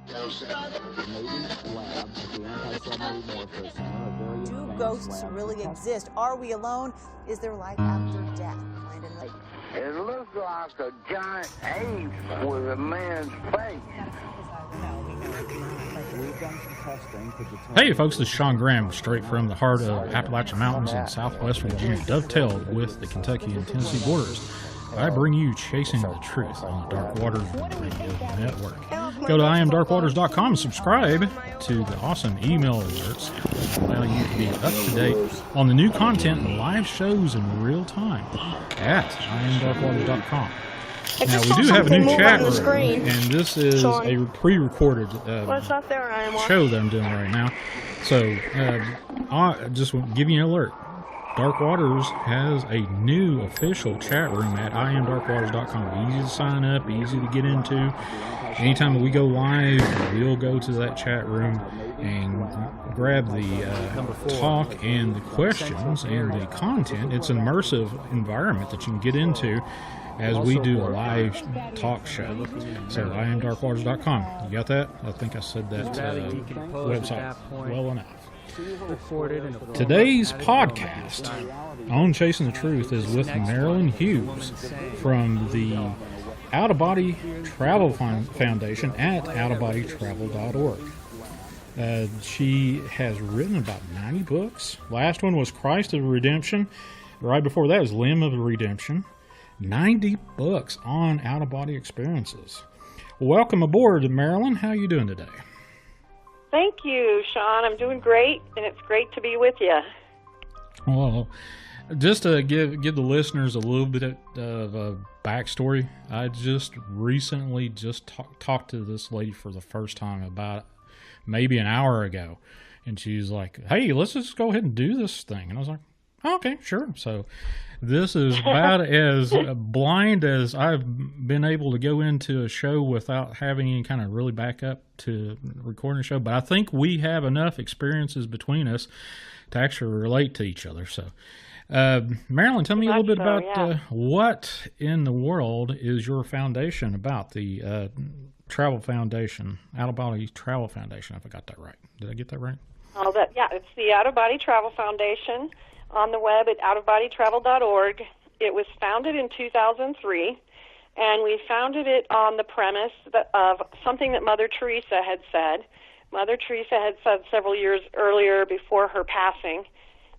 Do ghosts really exist? Are we alone? Is there life after death? It looks like a giant ape with a man's face. Hey folks, this is Shawn Graham, straight from the heart of Appalachian Mountains in southwest Virginia, dovetailed with the Kentucky and Tennessee borders. I bring you Chasing the Truth on the Dark Waters Radio Network. Go to IamDarkWaters.com and subscribe to the awesome email alerts that allow you to be up to date on the new content and live shows in real time at IamDarkWaters.com. Now, we do have a new chat room, and this is a pre-recorded show that I'm doing right now. So, I just want to give you an alert. Dark Waters has a new official chat room at IamDarkWaters.com. Easy to sign up, easy to get into. Anytime that we go live, we'll go to that chat room and grab the talk and the questions and the content. It's an immersive environment that you can get into as we do a live talk show. So, IamDarkWaters.com. You got that? I think I said that website well enough. Today's podcast on Chasing the Truth is with Marilynn Hughes from the Out of Body Travel Foundation at outofbodytravel.org. She has written about 90 books. Last one was Christ of Redemption. Right before that was Limb of Redemption. 90 books on out-of-body experiences. Welcome aboard, Marilynn. How are you doing today? Thank you, Shawn. I'm doing great, and it's great to be with you. Well, just to give the listeners a little bit of a backstory, I just recently talked to this lady for the first time about maybe an hour ago, and she's like, "Hey, let's just go ahead and do this thing." And I was like, oh, "Okay, sure." So this is about as blind as I've been able to go into a show without having any kind of really backup to recording a show. But I think we have enough experiences between us to actually relate to each other. So, Marilynn, tell me a little bit about what in the world is your foundation about, the Travel Foundation, Out of Body Travel Foundation, if I got that right. Did I get that right? It's the Out of Body Travel Foundation. On the web at outofbodytravel.org. It was founded in 2003, and we founded it on the premise of something that Mother Teresa had said. Mother Teresa had said several years earlier, before her passing,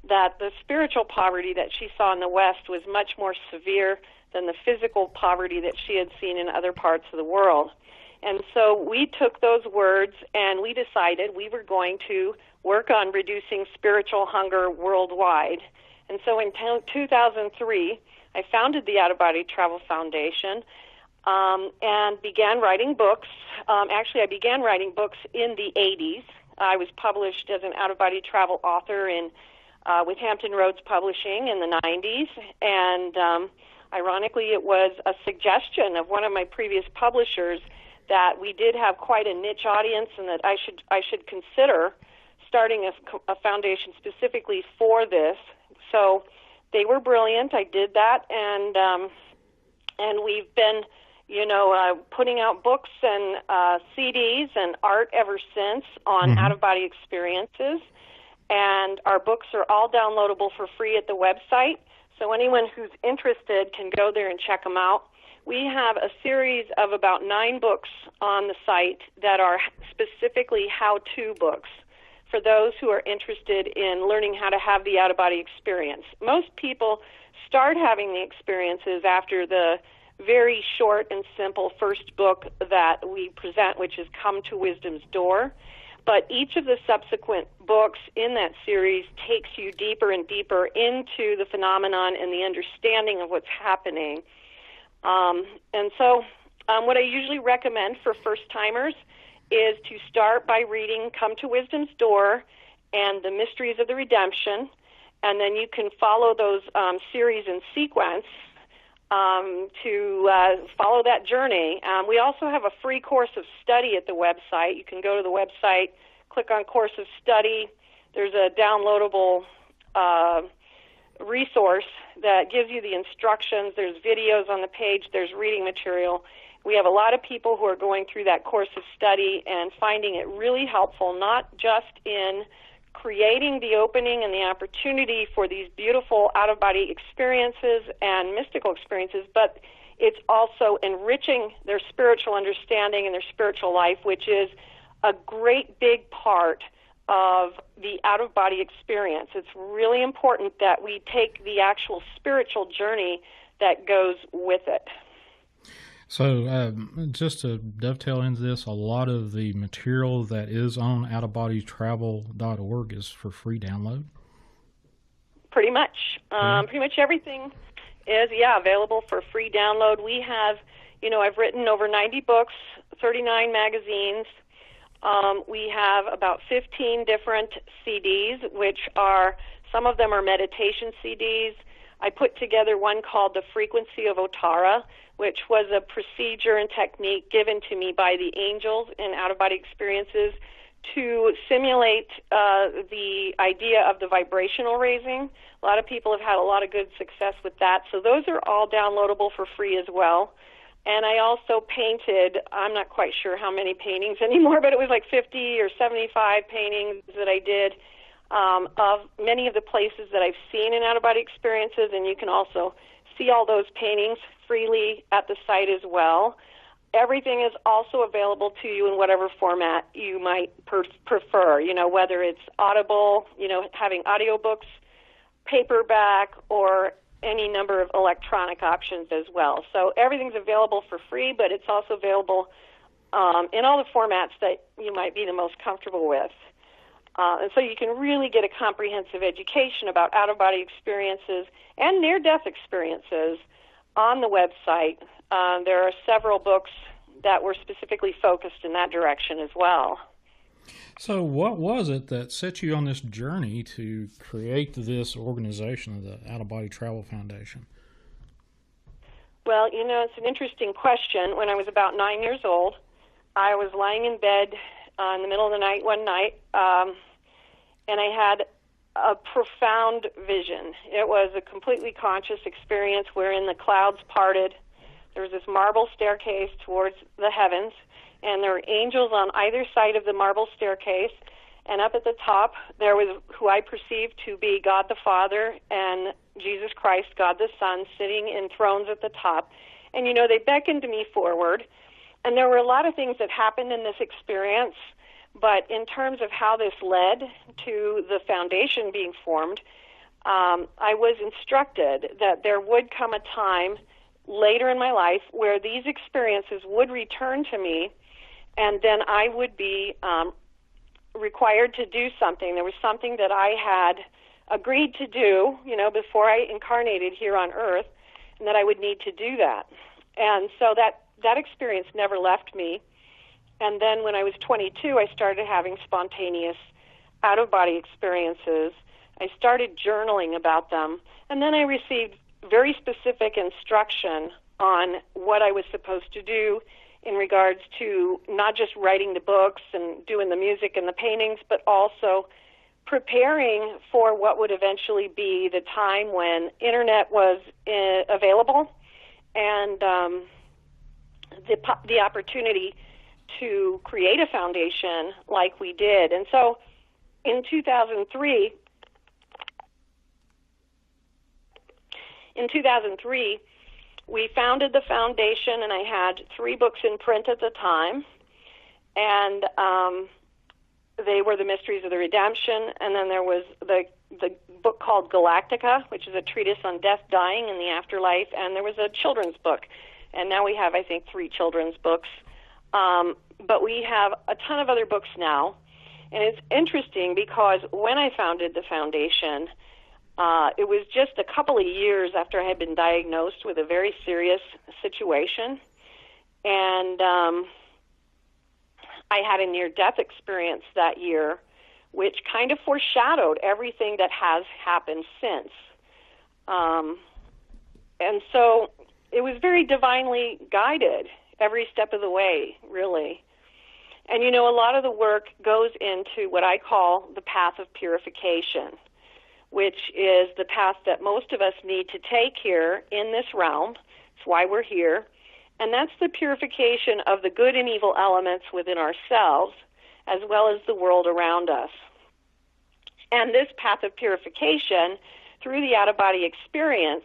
that the spiritual poverty that she saw in the West was much more severe than the physical poverty that she had seen in other parts of the world. And so we took those words and we decided we were going to work on reducing spiritual hunger worldwide. And so in 2003, I founded the Out of Body Travel Foundation and began writing books. Actually, I began writing books in the 80s. I was published as an Out of Body Travel author with Hampton Roads Publishing in the 90s. And ironically, it was a suggestion of one of my previous publishers that we did have quite a niche audience and that I should consider starting a foundation specifically for this. So they were brilliant. I did that, and we've been, putting out books and CDs and art ever since on out-of-body experiences. And our books are all downloadable for free at the website. So anyone who's interested can go there and check them out. We have a series of about 9 books on the site that are specifically how-to books for those who are interested in learning how to have the out-of-body experience. Most people start having the experiences after the very short and simple first book that we present, which is Come to Wisdom's Door. But each of the subsequent books in that series takes you deeper and deeper into the phenomenon and the understanding of what's happening. And so what I usually recommend for first-timers is to start by reading Come to Wisdom's Door and The Mysteries of the Redemption, and then you can follow those series in sequence to follow that journey. We also have a free course of study at the website. You can go to the website, click on Course of Study. There's a downloadable resource that gives you the instructions. There's videos on the page. There's reading material. We have a lot of people who are going through that course of study and finding it really helpful, not just in creating the opening and the opportunity for these beautiful out-of-body experiences and mystical experiences, but it's also enriching their spiritual understanding and their spiritual life, which is a great big part of the out-of-body experience. It's really important that we take the actual spiritual journey that goes with it. So just to dovetail into this, a lot of the material that is on outofbodytravel.org is for free download? Pretty much. Pretty much everything is, available for free download. We have, I've written over 90 books, 39 magazines. We have about 15 different CDs, which are, some of them are meditation CDs. I put together one called The Frequency of Otara, which was a procedure and technique given to me by the angels in out-of-body experiences to simulate the idea of the vibrational raising. A lot of people have had a lot of good success with that. So those are all downloadable for free as well. And I also painted, I'm not quite sure how many paintings anymore, but it was like 50 or 75 paintings that I did of many of the places that I've seen in out-of-body experiences, and you can also see all those paintings freely at the site as well. Everything is also available to you in whatever format you might prefer, whether it's audible, having audiobooks, paperback, or any number of electronic options as well. So everything's available for free, but it's also available in all the formats that you might be the most comfortable with. And so you can really get a comprehensive education about out-of-body experiences and near-death experiences on the website. There are several books that were specifically focused in that direction as well. So what was it that set you on this journey to create this organization, the Out-of-Body Travel Foundation? Well, it's an interesting question. When I was about 9 years old, I was lying in bed in the middle of the night one night, and I had a profound vision. It was a completely conscious experience wherein the clouds parted. There was this marble staircase towards the heavens, and there were angels on either side of the marble staircase, and up at the top there was who I perceived to be God the Father and Jesus Christ, God the Son, sitting in thrones at the top. And, they beckoned me forward, and there were a lot of things that happened in this experience, but in terms of how this led to the foundation being formed, I was instructed that there would come a time later in my life where these experiences would return to me, and then I would be required to do something. There was something that I had agreed to do, before I incarnated here on Earth, and that I would need to do that. And so that experience never left me. And then when I was 22, I started having spontaneous out-of-body experiences. I started journaling about them, and then I received very specific instruction on what I was supposed to do in regards to not just writing the books and doing the music and the paintings, but also preparing for what would eventually be the time when internet was available and the opportunity to create a foundation like we did. And so in 2003, we founded the foundation, and I had 3 books in print at the time, and they were The Mysteries of the Redemption, and then there was the book called Galactica, which is a treatise on death, dying, and the afterlife, and there was a children's book. And now we have, I think, 3 children's books. But we have a ton of other books now, and it's interesting because when I founded the foundation, it was just a couple of years after I had been diagnosed with a very serious situation, and I had a near-death experience that year, which kind of foreshadowed everything that has happened since. And so it was very divinely guided every step of the way, really. And, a lot of the work goes into what I call the path of purification, which is the path that most of us need to take here in this realm. It's why we're here. And that's the purification of the good and evil elements within ourselves, as well as the world around us. And this path of purification through the out-of-body experience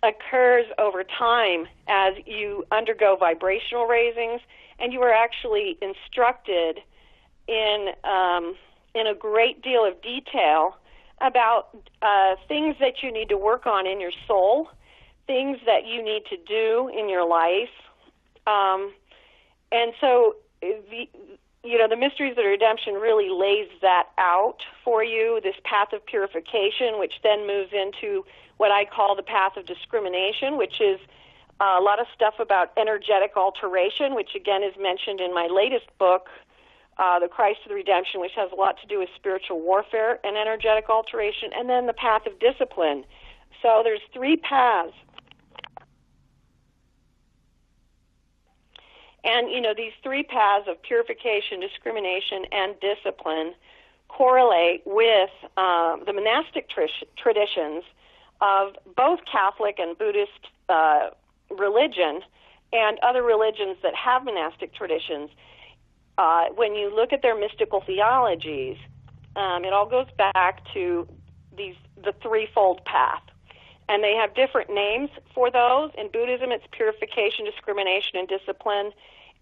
occurs over time as you undergo vibrational raisings, and you are actually instructed in a great deal of detail about things that you need to work on in your soul, things that you need to do in your life. And so the Mysteries of Redemption really lays that out for you, this path of purification, which then moves into what I call the path of discrimination, which is a lot of stuff about energetic alteration, which again is mentioned in my latest book, The Christ of the Redemption, which has a lot to do with spiritual warfare and energetic alteration, and then the path of discipline. So there's 3 paths. And, these 3 paths of purification, discrimination, and discipline correlate with the monastic traditions of both Catholic and Buddhist religion and other religions that have monastic traditions. When you look at their mystical theologies, it all goes back to the threefold path. And they have different names for those. In Buddhism, it's purification, discrimination, and discipline.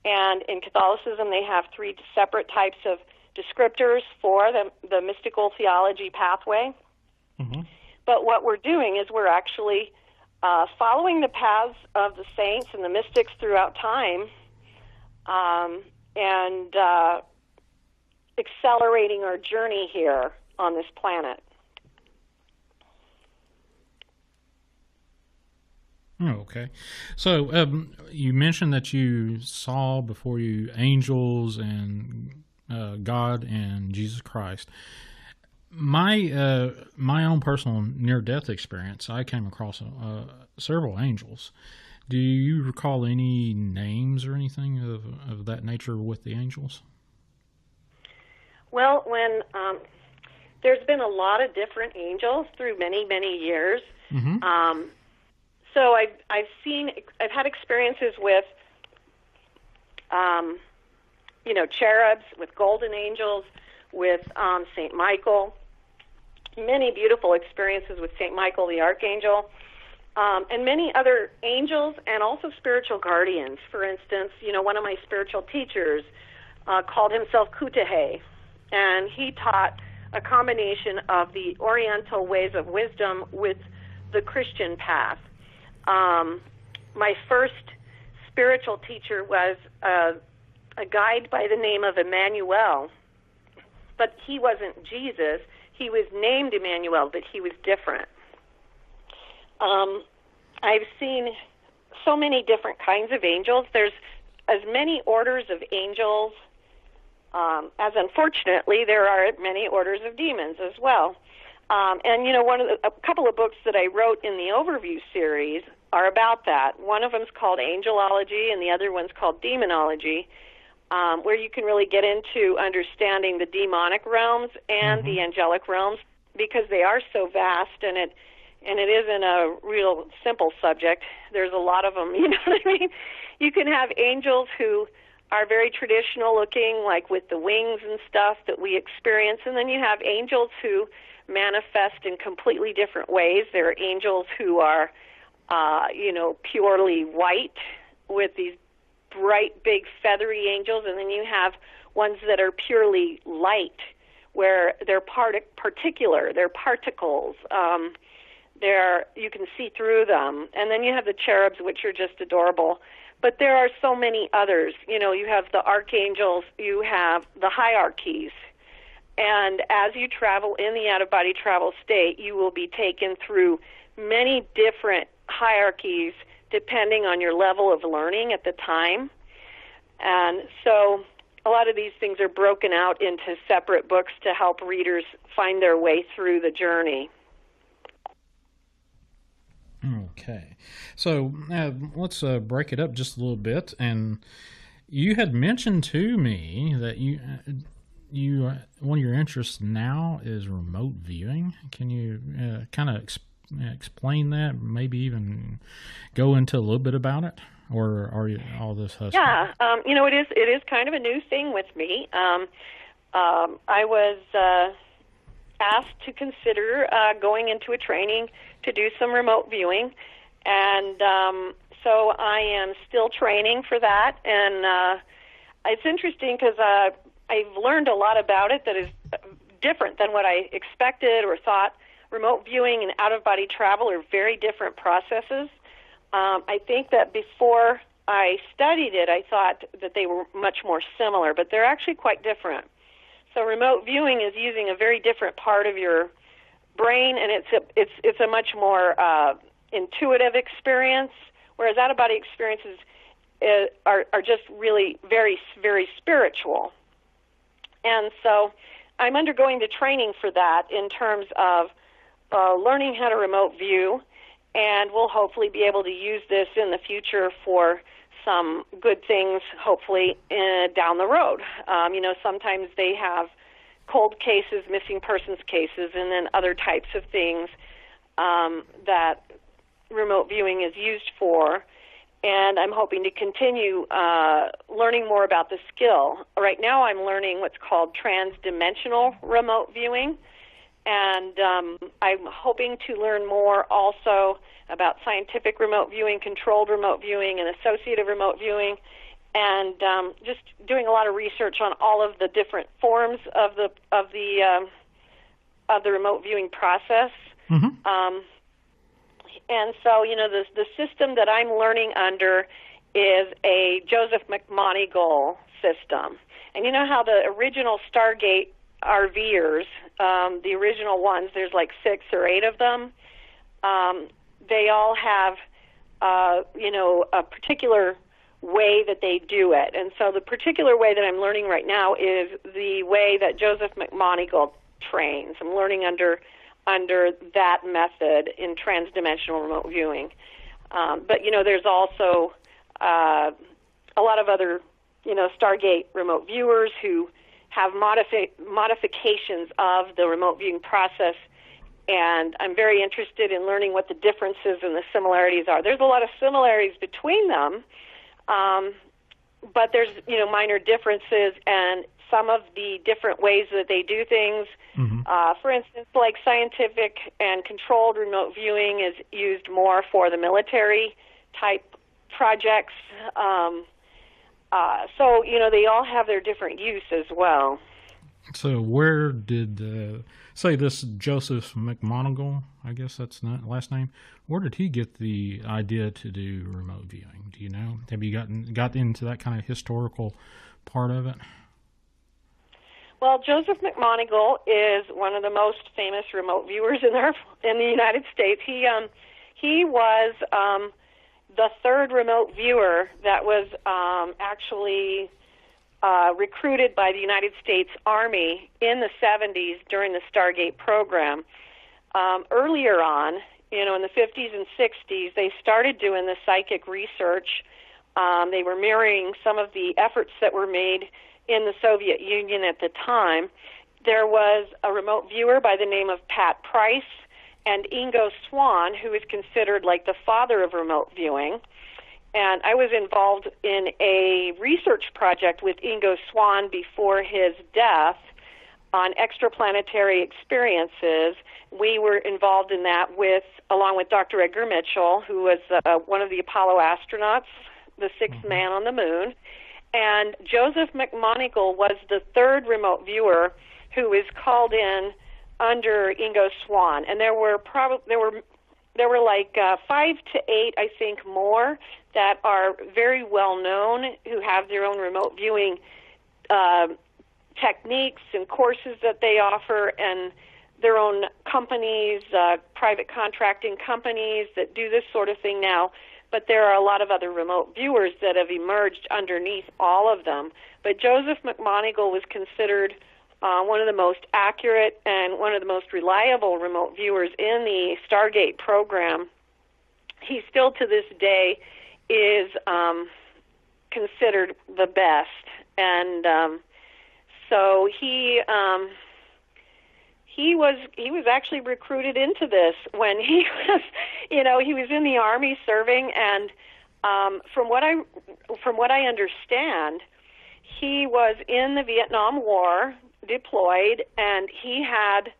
And in Catholicism, they have 3 separate types of descriptors for the mystical theology pathway. Mm-hmm. But what we're doing is we're actually following the paths of the saints and the mystics throughout time, and accelerating our journey here on this planet. Okay. So you mentioned that you saw before you angels and God and Jesus Christ. My own personal near-death experience, I came across several angels. Do you recall any names or anything of that nature with the angels? Well, when there's been a lot of different angels through many, many years. Mm-hmm. So I've had experiences with, cherubs, with golden angels, with St. Michael, many beautiful experiences with St. Michael the Archangel, and many other angels and also spiritual guardians. For instance, one of my spiritual teachers called himself Kutahe, and he taught a combination of the Oriental ways of wisdom with the Christian path. My first spiritual teacher was a guide by the name of Emmanuel, but he wasn't Jesus. He was named Emmanuel, but he was different. I've seen so many different kinds of angels. There's as many orders of angels as, unfortunately, there are many orders of demons as well. And a couple of books that I wrote in the overview series are about that. One of them is called Angelology, and the other one's called Demonology, where you can really get into understanding the demonic realms and the angelic realms, because they are so vast, and it isn't a real simple subject. There's a lot of them, you know what I mean? You can have angels who are very traditional looking, like with the wings and stuff that we experience, and then you have angels who manifest in completely different ways. There are angels who are, purely white with these bright, big, feathery angels, and then you have ones that are purely light, where they're particular, they're particles. You can see through them. And then you have the cherubs, which are just adorable. But there are so many others. You have the archangels, you have the hierarchies. And as you travel in the out-of-body travel state, you will be taken through many different hierarchies depending on your level of learning at the time. And so a lot of these things are broken out into separate books to help readers find their way through the journey. Okay. So let's break it up just a little bit. And you had mentioned to me that you one of your interests now is remote viewing. Can you kind of explain that? Maybe even go into a little bit about it? or are you all this husky? Yeah, it is kind of a new thing with me. I was asked to consider going into a training to do some remote viewing, and so I am still training for that. And it's interesting because I've learned a lot about it that is different than what I expected or thought. Remote viewing and out-of-body travel are very different processes. I think that before I studied it, I thought that they were much more similar, but they're actually quite different. So remote viewing is using a very different part of your brain, and it's a much more intuitive experience, whereas out-of-body experiences are just really very, very spiritual. And so I'm undergoing the training for that in terms of learning how to remote view, and we'll hopefully be able to use this in the future for some good things, hopefully, down the road. Sometimes they have cold cases, missing persons cases, and then other types of things that remote viewing is used for. And I'm hoping to continue learning more about the skill. Right now I'm learning what's called trans-dimensional remote viewing, and I'm hoping to learn more also about scientific remote viewing, controlled remote viewing, and associative remote viewing, and just doing a lot of research on all of the different forms of the remote viewing process. Mm-hmm. And so, the system that I'm learning under is a Joseph McMoneagle system. And you know how the original Stargate RVers, the original ones, there's like 6 or 8 of them, they all have, a particular way that they do it. And so the particular way that I'm learning right now is the way that Joseph McMoneagle trains. I'm learning under that method in trans-dimensional remote viewing. But, there's also a lot of other, Stargate remote viewers who have modifications of the remote viewing process, and I'm very interested in learning what the differences and the similarities are. There's a lot of similarities between them, but there's, minor differences, and some of the different ways that they do things. Mm-hmm. For instance, like scientific and controlled remote viewing is used more for the military-type projects. So, they all have their different use as well. So where did, say this Joseph McMoneagle, I guess that's not last name, where did he get the idea to do remote viewing? Do you know? Have you got into that kind of historical part of it? Well, Joseph McMoneagle is one of the most famous remote viewers in the United States. He was the third remote viewer that was actually recruited by the United States Army in the 70s during the Stargate program. Earlier on, in the 50s and 60s, they started doing the psychic research. They were mirroring some of the efforts that were made in the Soviet Union at the time. There was a remote viewer by the name of Pat Price and Ingo Swann, who is considered like the father of remote viewing. And I was involved in a research project with Ingo Swann before his death on extraplanetary experiences. We were involved in that along with Dr. Edgar Mitchell, who was one of the Apollo astronauts, the sixth man on the moon. And Joseph McMoneagle was the third remote viewer who was called in under Ingo Swann. And there were like 5 to 8, I think, more that are very well known, who have their own remote viewing techniques and courses that they offer, and their own companies, private contracting companies that do this sort of thing now. But there are a lot of other remote viewers that have emerged underneath all of them. But Joseph McMoneagle was considered one of the most accurate and one of the most reliable remote viewers in the Stargate program. He still to this day is considered the best. And so he was actually recruited into this when he was, he was in the Army serving, and from what I understand, he was in the Vietnam War, deployed, and he had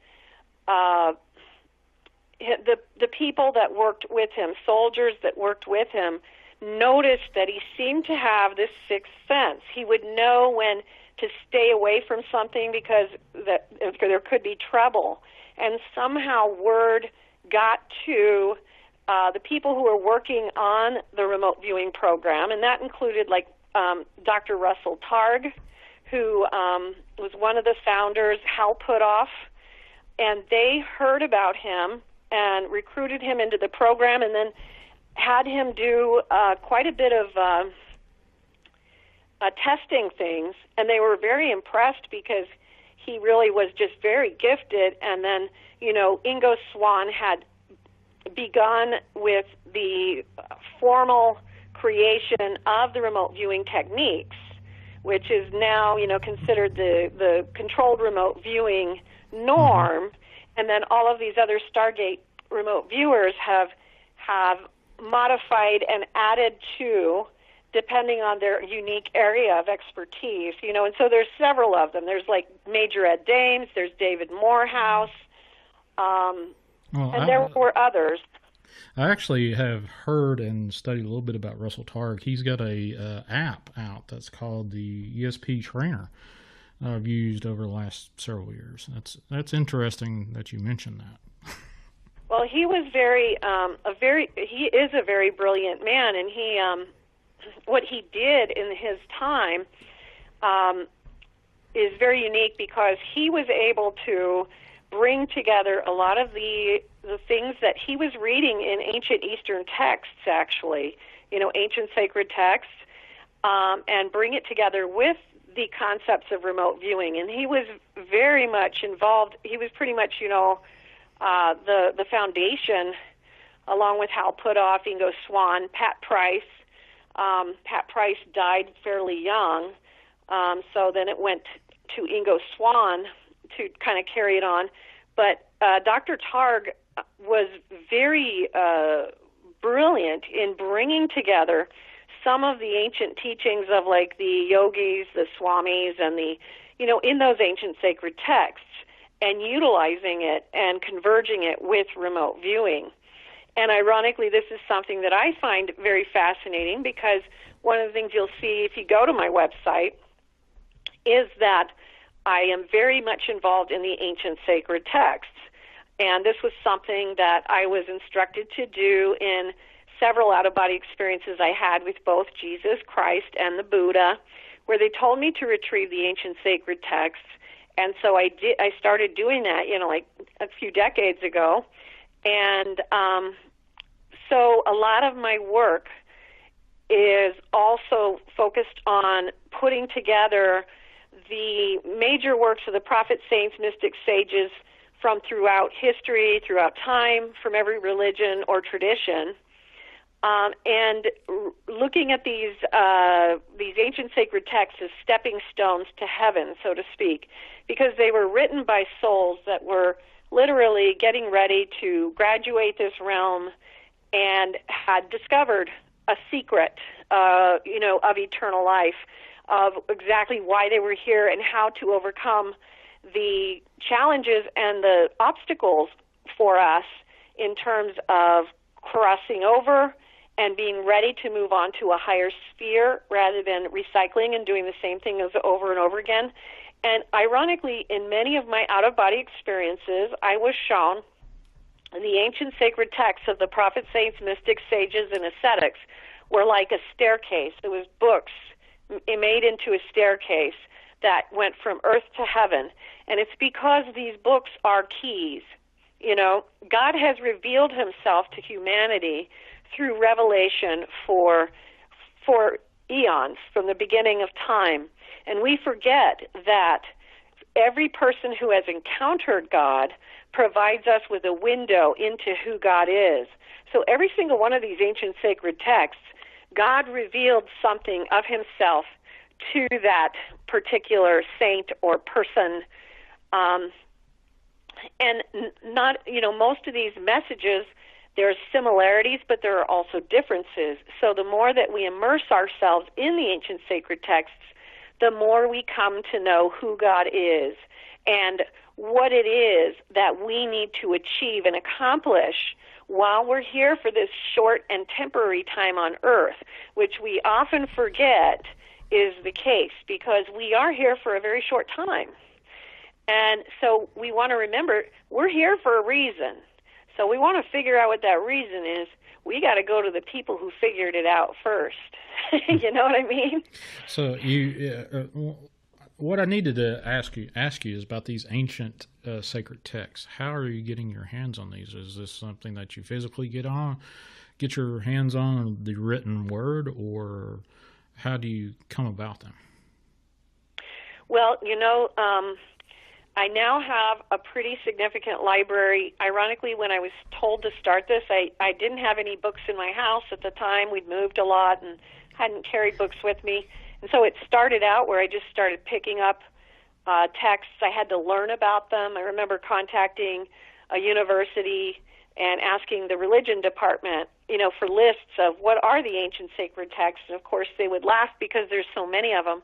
the people that worked with him, soldiers that worked with him, noticed that he seemed to have this sixth sense. He would know when to stay away from something because there could be trouble. And somehow word got to the people who were working on the remote viewing program, and that included Dr. Russell Targ, who was one of the founders, Hal Puthoff, and they heard about him and recruited him into the program and then had him do quite a bit of testing things, and they were very impressed because he really was just very gifted. And then, Ingo Swann had begun with the formal creation of the remote viewing techniques, which is now, considered the controlled remote viewing norm. And then all of these other Stargate remote viewers have modified and added to, depending on their unique area of expertise, and so there's several of them. There's Major Ed Dames, there's David Morehouse, there were others. I actually have heard and studied a little bit about Russell Targ. He's got a app out that's called the ESP Trainer. I've used over the last several years. That's interesting that you mentioned that. Well, he was he is a very brilliant man, and he what he did in his time is very unique because he was able to bring together a lot of the things that he was reading in ancient Eastern texts, actually, ancient sacred texts, and bring it together with the concepts of remote viewing. And he was very much involved. He was pretty much, the foundation, along with Hal Puthoff, Ingo Swann, Pat Price. Pat Price died fairly young, so then it went to Ingo Swann to kind of carry it on. But Dr. Targ was very brilliant in bringing together some of the ancient teachings of the yogis, the swamis, and in those ancient sacred texts, and utilizing it and converging it with remote viewing. And ironically, this is something that I find very fascinating because one of the things you'll see if you go to my website is that I am very much involved in the ancient sacred texts. And this was something that I was instructed to do in several out-of-body experiences I had with both Jesus Christ and the Buddha, where they told me to retrieve the ancient sacred texts. And so I started doing that, a few decades ago. And so a lot of my work is also focused on putting together the major works of the prophets, saints, mystics, sages from throughout history, throughout time, from every religion or tradition, and looking at these ancient sacred texts as stepping stones to heaven, so to speak, because they were written by souls that were literally getting ready to graduate this realm and had discovered a secret, of eternal life, of exactly why they were here and how to overcome the challenges and the obstacles for us in terms of crossing over and being ready to move on to a higher sphere rather than recycling and doing the same thing as over and over again. And ironically, in many of my out-of-body experiences, I was shown the ancient sacred texts of the prophets, saints, mystics, sages, and ascetics were like a staircase. It was books made into a staircase that went from earth to heaven. And it's because these books are keys. God has revealed himself to humanity through revelation for eons, from the beginning of time. And we forget that every person who has encountered God provides us with a window into who God is. So every single one of these ancient sacred texts, God revealed something of himself to that particular saint or person. And not, most of these messages There are similarities, but there are also differences. So the more that we immerse ourselves in the ancient sacred texts, the more we come to know who God is and what it is that we need to achieve and accomplish while we're here for this short and temporary time on earth, which we often forget is the case because we are here for a very short time. And so we want to remember we're here for a reason. So we want to figure out what that reason is. We got to go to the people who figured it out first. You know what I mean? So what I needed to ask you is about these ancient sacred texts. How are you getting your hands on these? Is this something that you physically get your hands on the written word, or how do you come about them? Well, I now have a pretty significant library. Ironically, when I was told to start this, I didn't have any books in my house at the time. We'd moved a lot and hadn't carried books with me. And so it started out where I just started picking up texts. I had to learn about them. I remember contacting a university and asking the religion department, for lists of what are the ancient sacred texts. And, of course, they would laugh because there's so many of them.